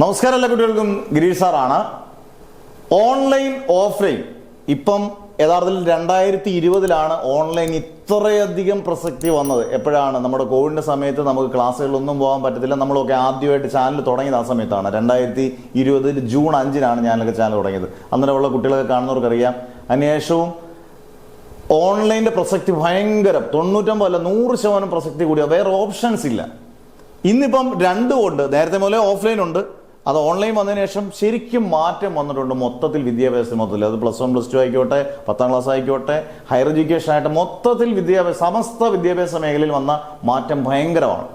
നമസ്കാരം എല്ലാ കുട്ടികൾക്കും ഗിരീഷ് സാറാണ്. ഓൺലൈൻ ഓഫ്ലൈൻ ഇപ്പം യഥാർത്ഥത്തിൽ 2020 ഓൺലൈൻ ഇത്രയധികം പ്രസക്തി വന്നത്. എപ്പോഴാണ്? നമ്മുടെ കോവിഡിന്റെ സമയത്ത് നമുക്ക് ക്ലാസ്സുകളൊന്നും പോകാൻ പറ്റത്തില്ല. നമ്മളൊക്കെ ആദ്യമായിട്ട് ചാനൽ തുടങ്ങിയത് ആ സമയത്താണ്. 2020 ജൂൺ 5 ഞാനൊക്കെ ചാനൽ തുടങ്ങിയത്. അന്നേരമുള്ള കുട്ടികളൊക്കെ കാണുന്നവർക്കറിയാം. അതിനുശേഷവും ഓൺലൈൻ്റെ പ്രസക്തി ഭയങ്കരം, 99 അല്ല 100% പ്രസക്തി കൂടിയ. വേറെ ഓപ്ഷൻസ് ഇല്ല. ഇന്നിപ്പം രണ്ടും ഉണ്ട്. നേരത്തെ മുതലേ ഓഫ്ലൈൻ ഉണ്ട്, അത് ഓൺലൈൻ വന്നതിന് ശേഷം ശരിക്കും മാറ്റം വന്നിട്ടുണ്ട് മൊത്തത്തിൽ. വിദ്യാഭ്യാസത്തിൽ മൊത്തത്തിൽ അത് +1 +2 ആയിക്കോട്ടെ, 10ാം ക്ലാസ് ആയിക്കോട്ടെ, ഹയർ എഡ്യൂക്കേഷൻ ആയിട്ട് മൊത്തത്തിൽ സമസ്ത വിദ്യാഭ്യാസ മേഖലയിൽ വന്ന മാറ്റം ഭയങ്കരമാണ്.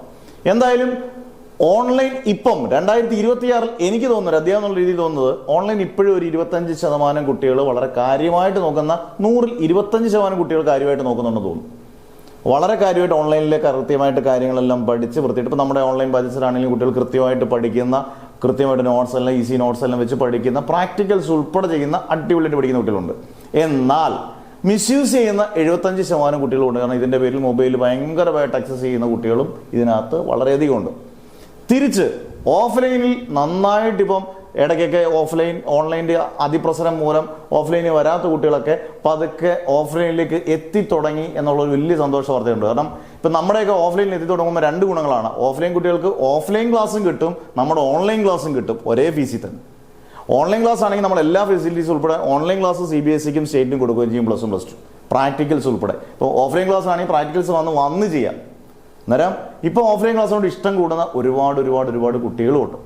എന്തായാലും ഓൺലൈൻ ഇപ്പം 2026 എനിക്ക് തോന്നുന്നത്, അധ്യാപനം രീതിയിൽ തോന്നുന്നത്, ഓൺലൈൻ ഇപ്പോഴും ഒരു 25% കുട്ടികൾ വളരെ കാര്യമായിട്ട് നോക്കുന്ന, 100ൽ 25% കുട്ടികൾ കാര്യമായിട്ട് നോക്കുന്നുണ്ടെന്ന് തോന്നുന്നു. വളരെ കാര്യമായിട്ട് ഓൺലൈനിലേക്ക് കൃത്യമായിട്ട് കാര്യങ്ങളെല്ലാം പഠിച്ച് വൃത്തിയിട്ട്. ഇപ്പം നമ്മുടെ ഓൺലൈൻ ബാച്ചസിലാണെങ്കിലും കുട്ടികൾ കൃത്യമായിട്ട് പഠിക്കുന്ന, കൃത്യമായിട്ട് നോട്ട്സ് എല്ലാം ഈസി നോട്ട്സ് എല്ലാം വെച്ച് പഠിക്കുന്ന, പ്രാക്ടിക്കൽസ് ഉൾപ്പെടെ ചെയ്യുന്ന, അടിപൊളിയായിട്ട് പഠിക്കുന്ന കുട്ടികളുണ്ട്. എന്നാൽ മിസ്യൂസ് ചെയ്യുന്ന 75% കുട്ടികളുണ്ട്. കാരണം ഇതിൻ്റെ പേരിൽ മൊബൈൽ ഭയങ്കരമായിട്ട് ആക്സസ് ചെയ്യുന്ന കുട്ടികളും ഇതിനകത്ത് വളരെയധികം ഉണ്ട്. തിരിച്ച് ഓഫ്ലൈനിൽ നന്നായിട്ട് ഇപ്പം ഇടയ്ക്കൊക്കെ ഓൺലൈൻ്റെ അതിപ്രസരം മൂലം ഓഫ്ലൈനിൽ വരാത്ത കുട്ടികളൊക്കെ പതുക്കെ ഓഫ്ലൈനിലേക്ക് എത്തിത്തുടങ്ങി എന്നുള്ളൊരു വലിയ സന്തോഷ വാർത്തയുണ്ട്. കാരണം ഇപ്പം നമ്മുടെയൊക്കെ ഓഫ്ലൈനിൽ എത്തി തുടങ്ങുമ്പോൾ 2 ഗുണങ്ങളാണ്. ഓഫ്ലൈൻ കുട്ടികൾക്ക് ഓഫ്ലൈൻ ക്ലാസ്സും കിട്ടും, നമ്മുടെ ഓൺലൈൻ ക്ലാസ്സും കിട്ടും ഒരേ ഫീസിൽ തന്നെ. ഓൺലൈൻ ക്ലാസ് ആണെങ്കിൽ നമ്മൾ എല്ലാ ഫെസിലിറ്റീസ് ഉൾപ്പെടെ ഓൺലൈൻ ക്ലാസ് CBSEക്കും സ്റ്റേറ്റിനും കൊടുക്കുകയും ചെയ്യും, +1 +2 പ്രാക്ടിക്കൽസ് ഉൾപ്പെടെ. ഇപ്പോൾ ഓഫ്ലൈൻ ക്ലാസ് ആണെങ്കിൽ പ്രാക്ടിക്കൽസ് വന്ന് ചെയ്യാം. അന്നേരം ഇപ്പോൾ ഓഫ്ലൈൻ ക്ലാസ് കൊണ്ട് ഇഷ്ടം കൂടുന്ന ഒരുപാട് കുട്ടികളുമുണ്ട്.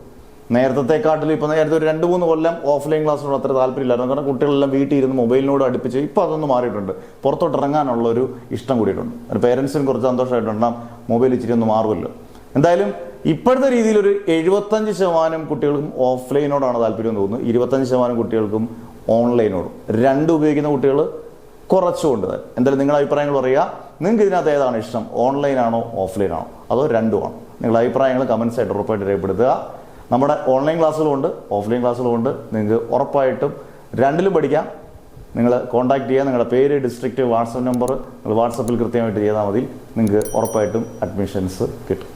നേരത്തെക്കാട്ടിലും ഇപ്പം നേരത്തെ ഒരു 2-3 കൊല്ലം ഓഫ്ലൈൻ ക്ലാസ്സിനോട് അത്ര താല്പര്യമില്ലായിരുന്നു. കാരണം കുട്ടികളെല്ലാം വീട്ടിൽ ഇരുന്ന് മൊബൈലിനോട് അടുപ്പിച്ച് ഇപ്പോൾ അതൊന്നും മാറിയിട്ടുണ്ട്. പുറത്തോട്ട് ഇറങ്ങാനുള്ള ഒരു ഇഷ്ടം കൂടിയിട്ടുണ്ട്. പേരൻസിനും കുറച്ച് സന്തോഷമായിട്ടുണ്ട്, മൊബൈൽ ഇച്ചിരി ഒന്ന് മാറുമല്ലോ. എന്തായാലും ഇപ്പോഴത്തെ രീതിയിൽ ഒരു 75% കുട്ടികൾക്കും ഓഫ്ലൈനോടാണ് താല്പര്യം എന്ന് തോന്നുന്നു, 25% കുട്ടികൾക്കും ഓൺലൈനോടും. രണ്ടും ഉപയോഗിക്കുന്ന കുട്ടികൾ കുറച്ചുകൊണ്ട്. എന്തായാലും നിങ്ങളുടെ അഭിപ്രായങ്ങൾ പറയുക. നിങ്ങൾക്ക് ഇതിനകത്ത് ഏതാണ് ഇഷ്ടം? ഓൺലൈനാണോ ഓഫ്ലൈനാണോ അതോ രണ്ടുമാണോ? നിങ്ങളുടെ അഭിപ്രായങ്ങൾ കമൻസ് ആയിട്ട് ഉറപ്പായിട്ട് രേഖപ്പെടുത്തുക. നമ്മുടെ ഓൺലൈൻ ക്ലാസ്സുകളുണ്ട്, ഓഫ്ലൈൻ ക്ലാസ്സുകളുണ്ട്. നിങ്ങൾക്ക് ഉറപ്പായിട്ടും രണ്ടിലും പഠിക്കാം. നിങ്ങൾ കോൺടാക്ട് ചെയ്യുക. നിങ്ങളുടെ പേര്, ഡിസ്ട്രിക്റ്റ്, വാട്സപ്പ് നമ്പർ നിങ്ങൾ വാട്സപ്പിൽ കൃത്യമായിട്ട് ചെയ്താൽ മതി. നിങ്ങൾക്ക് ഉറപ്പായിട്ടും അഡ്മിഷൻസ് കിട്ടും.